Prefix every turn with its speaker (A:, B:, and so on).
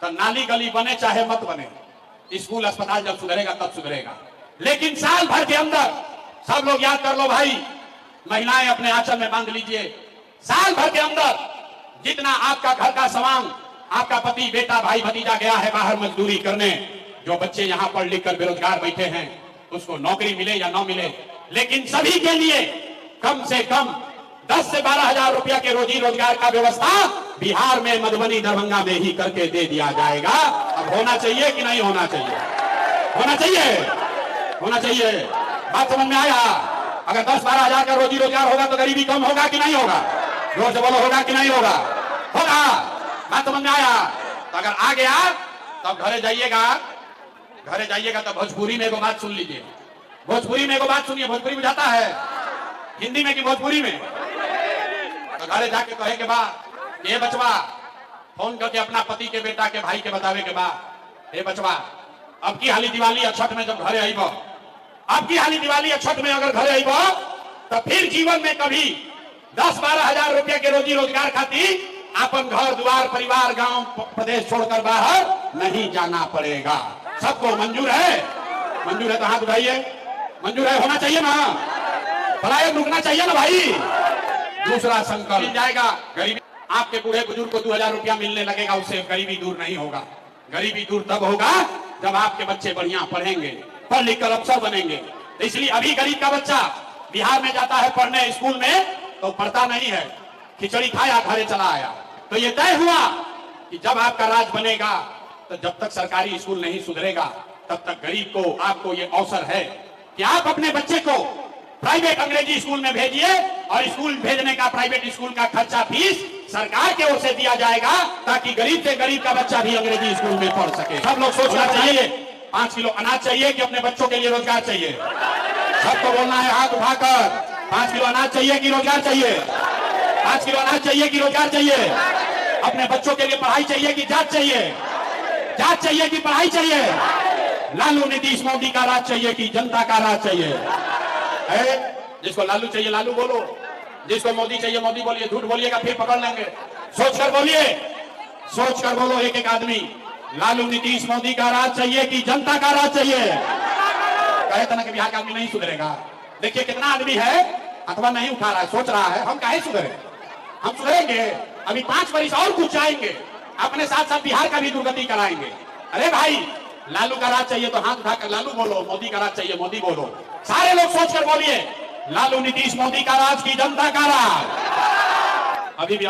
A: तो नाली गली बने चाहे मत बने, स्कूल अस्पताल जब सुधरेगा तब सुधरेगा। लेकिन साल भर के अंदर, सब लोग याद कर लो भाई, महिलाएं अपने आंचल में बांध लीजिए, साल भर के अंदर जितना आपका घर का सामान, आपका पति बेटा भाई भतीजा गया है बाहर मजदूरी करने, जो बच्चे यहाँ पढ़ लिख कर बेरोजगार बैठे हैं उसको नौकरी मिले या न मिले, लेकिन सभी के लिए कम से कम 10 से 12 हजार रुपया के रोजी रोजगार का व्यवस्था बिहार में, मधुबनी दरभंगा में ही करके दे दिया जाएगा। अब होना चाहिए कि नहीं होना चाहिए? होना चाहिए, होना चाहिए। बात समझ में आया? अगर 10-12 हजार का रोजी रोजगार होगा तो गरीबी कम होगा कि नहीं होगा? जोर से बोलो, होगा कि नहीं होगा? होगा। बात समझ में आया? तो अगर आ गया तब घरे जाइएगा, घरे जाइएगा तो भोजपुरी में एगो बात सुन लीजिए, भोजपुरी में एगो बात सुनिए। भोजपुरी बुझाता है? हिंदी में कि भोजपुरी में? तो घरे जाके कहे के बाद, ये बचवा, फोन करके अपना पति के बेटा के भाई के बतावे के बाद, ये बचवा अब की हाली दिवाली छठ में जब घरे आईब, अब की हाली दिवाली छठ में अगर घरे आईब तो फिर जीवन में कभी 10-12 हजार रुपया के रोजी रोजगार खातिर अपन घर द्वार परिवार गांव प्रदेश छोड़कर बाहर नहीं जाना पड़ेगा। सबको मंजूर है? मंजूर है तो हाथ उठाइए। मंजूर है? होना चाहिए ना? पलायन रुकना चाहिए ना भाई? दूसरा संकल्प मिल जाएगा। गरीबी, आपके बूढ़े बुजुर्ग को 2000 रुपया मिलने लगेगा, उससे गरीबी दूर नहीं होगा। गरीबी दूर तब होगा जब आपके बच्चे बढ़िया पढ़ेंगे, पढ़ लिख कर अफसर बनेंगे। तो इसलिए अभी गरीब का बच्चा बिहार में जाता है पढ़ने स्कूल में तो पढ़ता नहीं है, खिचड़ी खाया घरे चला आया। तो ये तय हुआ कि जब आपका राज बनेगा तो जब तक सरकारी स्कूल नहीं सुधरेगा तब तक गरीब को, आपको ये अवसर है कि आप अपने बच्चे को प्राइवेट अंग्रेजी स्कूल में भेजिए और स्कूल भेजने का, प्राइवेट स्कूल का खर्चा फीस सरकार की ओर से दिया जाएगा ताकि गरीब से गरीब का बच्चा भी अंग्रेजी स्कूल में पढ़ सके। सब लोग सोचना चाहिए 5 किलो अनाज चाहिए कि अपने बच्चों के लिए रोजगार चाहिए? सबको बोलना है हाथ उठाकर, 5 किलो अनाज चाहिए कि रोजगार चाहिए? 5 किलो अनाज चाहिए कि रोजगार चाहिए? अपने बच्चों के लिए पढ़ाई चाहिए कि जांच चाहिए? जांच चाहिए कि पढ़ाई चाहिए? लालू नीतीश मोदी का राज चाहिए कि जनता का राज चाहिए? जिसको लालू चाहिए लालू बोलो, जिसको मोदी चाहिए मोदी बोलिए। झूठ बोलिएगा फिर पकड़ लेंगे। सोचकर बोलिए, सोचकर बोलो एक एक आदमी, लालू नीतीश मोदी का राज चाहिए कि जनता का राज चाहिए? कहे तो ना कि बिहार का आदमी नहीं सुधरेगा। देखिए कितना आदमी है अथवा नहीं उठा रहा है, सोच रहा है हम काहे सुधरे? हम सुधरेंगे, अभी 5 वर्ष और कुछ जाएंगे, अपने साथ साथ बिहार का भी दुर्गति कराएंगे। अरे भाई, लालू का राज चाहिए तो हाथ उठाकर लालू बोलो, मोदी का राज चाहिए मोदी बोलो। सारे लोग सोचकर बोलिए, लालू नीतीश मोदी का राज की जनता का राज? अभी भी